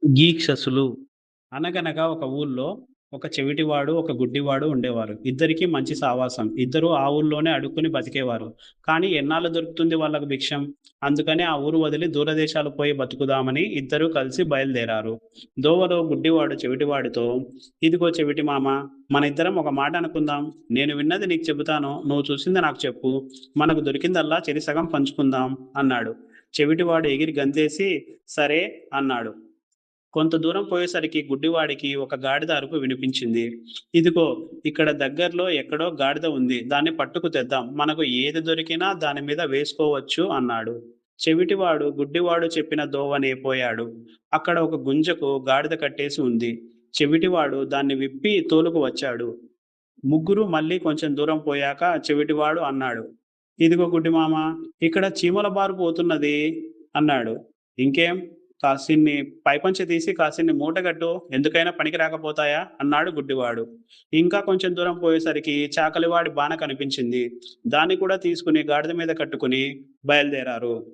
గీక్షసులు. అనగనగా ఒక ఊళ్ళో ఒక చెవిటివాడు, ఒక గుడ్డివాడు ఉండేవారు. ఇద్దరికీ మంచి సావాసం. ఇద్దరూ ఆ ఊళ్ళోనే అడుక్కొని బతికేవారు. కానీ ఎన్నాళ్ళు దొరుకుతుంది వాళ్ళకు భిక్షం? అందుకని ఆ ఊరు వదిలి దూరదేశాలు పోయి బతుకుదామని ఇద్దరూ కలిసి బయలుదేరారు. దోవలో గుడ్డివాడు చెవిటివాడితో, "ఇదిగో చెవిటి మామ, మన ఇద్దరం ఒక మాట అనుకుందాం. నేను విన్నది నీకు చెబుతాను. నువ్వు చూసింది నాకు చెప్పు. మనకు దొరికిందల్లా చెరిసగం పంచుకుందాం" అన్నాడు. చెవిటివాడు ఎగిరి గంతేసి, "సరే" అన్నాడు. కొంత దూరం పోయేసరికి గుడ్డివాడికి ఒక గాడిద అరుపు వినిపించింది. "ఇదిగో ఇక్కడ దగ్గరలో ఎక్కడో గాడిద ఉంది. దాన్ని పట్టుకు తెద్దాం. మనకు ఏది దొరికినా దాని మీద వేసుకోవచ్చు" అన్నాడు. చెవిటివాడు గుడ్డివాడు చెప్పిన దోవనే పోయాడు. అక్కడ ఒక గుంజకు గాడిద కట్టేసి ఉంది. చెవిటివాడు దాన్ని విప్పి తోలుకు వచ్చాడు. ముగ్గురు మళ్ళీ కొంచెం దూరం పోయాక చెవిటివాడు అన్నాడు, "ఇదిగో గుడ్డిమామ, ఇక్కడ చీమల బారు పోతున్నది" అన్నాడు. "ఇంకేం? కాసిన్ని పైపంచె తీసి కాసిన్ని మూటగట్టు, ఎందుకైనా పనికి రాకపోతాయా" అన్నాడు గుడ్డివాడు. ఇంకా కొంచెం దూరం పోయేసరికి చాకలివాడి బాన కనిపించింది. దాన్ని కూడా తీసుకుని గాడిద మీద కట్టుకుని బయలుదేరారు.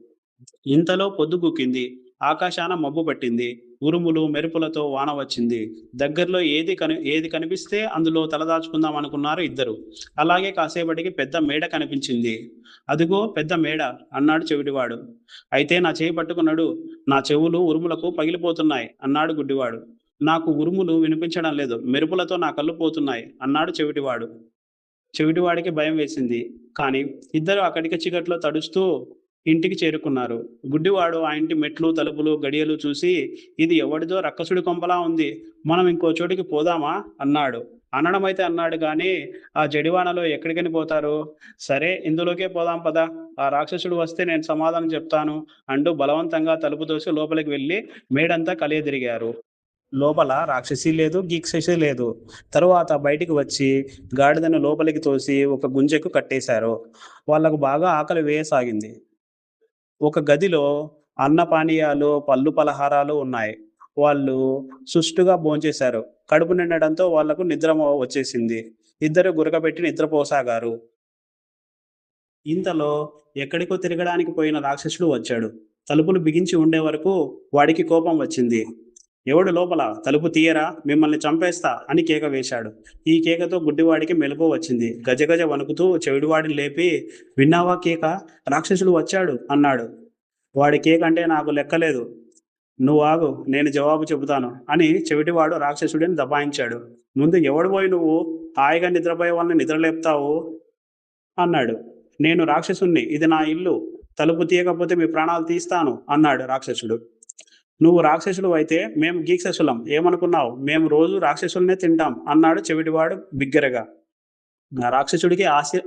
ఇంతలో పొద్దుగుకింది. ఆకాశాన మబ్బు పట్టింది. ఉరుములు, మెరుపులతో వాన వచ్చింది. దగ్గరలో ఏది కనిపిస్తే అందులో తలదాచుకుందాం అనుకున్నారు ఇద్దరు. అలాగే కాసేపటికి పెద్ద మేడ కనిపించింది. "అదిగో పెద్ద మేడ" అన్నాడు చెవిటివాడు. "అయితే నా చేయి పట్టుకు నడు. నా చెవులు ఉరుములకు పగిలిపోతున్నాయి" అన్నాడు గుడ్డివాడు. "నాకు ఉరుములు వినిపించడం లేదు. మెరుపులతో నా కళ్ళు పోతున్నాయి" అన్నాడు చెవిటివాడు. చెవిటివాడికి భయం వేసింది. కానీ ఇద్దరూ అకటిక చీకట్లో తడుస్తూ ఇంటికి చేరుకున్నారు. గుడ్డివాడు ఆ ఇంటి మెట్లు, తలుపులు, గడియలు చూసి, "ఇది ఎవడిదో రక్కసుడి కొంపలా ఉంది. మనం ఇంకో చోటికి పోదామా?" అన్నాడు. అనడమైతే అన్నాడు గానీ, ఆ జడివానలో ఎక్కడికని పోతారు? "సరే ఇందులోకే పోదాం పద. ఆ రాక్షసుడు వస్తే నేను సమాధానం చెప్తాను" అంటూ బలవంతంగా తలుపు తోసి లోపలికి వెళ్లి మేడంతా కలియదిరిగారు. లోపల రాక్షసి లేదు, గీక్షసి లేదు. తరువాత బయటికి వచ్చి గాడిదను లోపలికి తోసి ఒక గుంజకు కట్టేశారు. వాళ్ళకు బాగా ఆకలి వేయసాగింది. ఒక గదిలో అన్నపానీయాలు, పళ్ళు పలహారాలు ఉన్నాయి. వాళ్ళు సుష్టుగా భోంచేశారు. కడుపు నిండడంతో వాళ్లకు నిద్ర వచ్చేసింది. ఇద్దరు గురకబెట్టి నిద్రపోసాగారు. ఇంతలో ఎక్కడికో తిరగడానికి పోయిన రాక్షసుడు వచ్చాడు. తలుపులు బిగించి ఉండే వరకు వాడికి కోపం వచ్చింది. "ఎవడు లోపల? తలుపు తీయరా! మిమ్మల్ని చంపేస్తా" అని కేక వేశాడు. ఈ కేకతో గుడ్డివాడికి మెలకువ వచ్చింది. గజగజ వణుకుతూ చెవిటివాడిని లేపి, "విన్నావా కేక? రాక్షసుడు వచ్చాడు" అన్నాడు. "వాడి కేకంటే నాకు లెక్కలేదు. నువ్వాగు, నేను జవాబు చెబుతాను" అని చెవిటివాడు రాక్షసుడిని దబాయించాడు. "ముందు ఎవడివోయ్ నువ్వు? హాయిగా నిద్రపోయే వాళ్ళని నిద్రలేపుతావు" అన్నాడు. "నేను రాక్షసుణ్ణి. ఇది నా ఇల్లు. తలుపు తీయకపోతే మీ ప్రాణాలు తీస్తాను" అన్నాడు రాక్షసుడు. "నువ్వు రాక్షసుడివైతే మేము గీక్షసులం. ఏమనుకున్నావు? మేము రోజూ రాక్షసుల్నే తింటాం" అన్నాడు చెవిటివాడు బిగ్గరగా. ఆ రాక్షసుడికి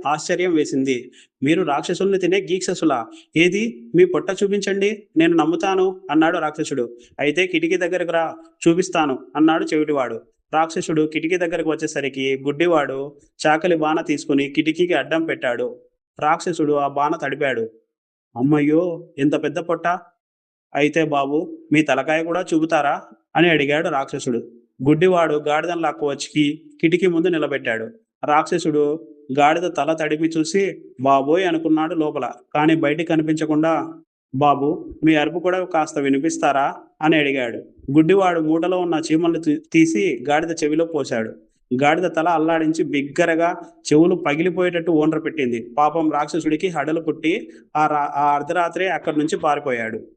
ఆశ్చర్యం వేసింది. "మీరు రాక్షసుల్ని తినే గీక్షసులా? ఏది మీ పొట్ట చూపించండి, నేను నమ్ముతాను" అన్నాడు రాక్షసుడు. "అయితే కిటికీ దగ్గరకు రా, చూపిస్తాను" అన్నాడు చెవిటివాడు. రాక్షసుడు కిటికీ దగ్గరకు వచ్చేసరికి గుడ్డివాడు చాకలి బాన తీసుకుని కిటికీకి అడ్డం పెట్టాడు. రాక్షసుడు ఆ బాన తడిపాడు. "అమ్మయ్యో! ఎంత పెద్ద పొట్ట! అయితే బాబు, మీ తలకాయ కూడా చూపుతారా" అని అడిగాడు రాక్షసుడు. గుడ్డివాడు గాడిదను లాక్కువచ్చి కిటికీ ముందు నిలబెట్టాడు. రాక్షసుడు గాడిద తల తడిమి చూసి బాబోయ్ అనుకున్నాడు లోపల. కానీ బయటికి కనిపించకుండా, "బాబు, మీ అరుపు కూడా కాస్త వినిపిస్తారా" అని అడిగాడు. గుడ్డివాడు మూటలో ఉన్న చీమలు తీసి గాడిద చెవిలో పోశాడు. గాడిద తల అల్లాడించి బిగ్గరగా చెవులు పగిలిపోయేటట్టు ఓండ్ర పెట్టింది. పాపం రాక్షసుడికి హడలు పుట్టి ఆ అర్ధరాత్రే అక్కడి నుంచి పారిపోయాడు.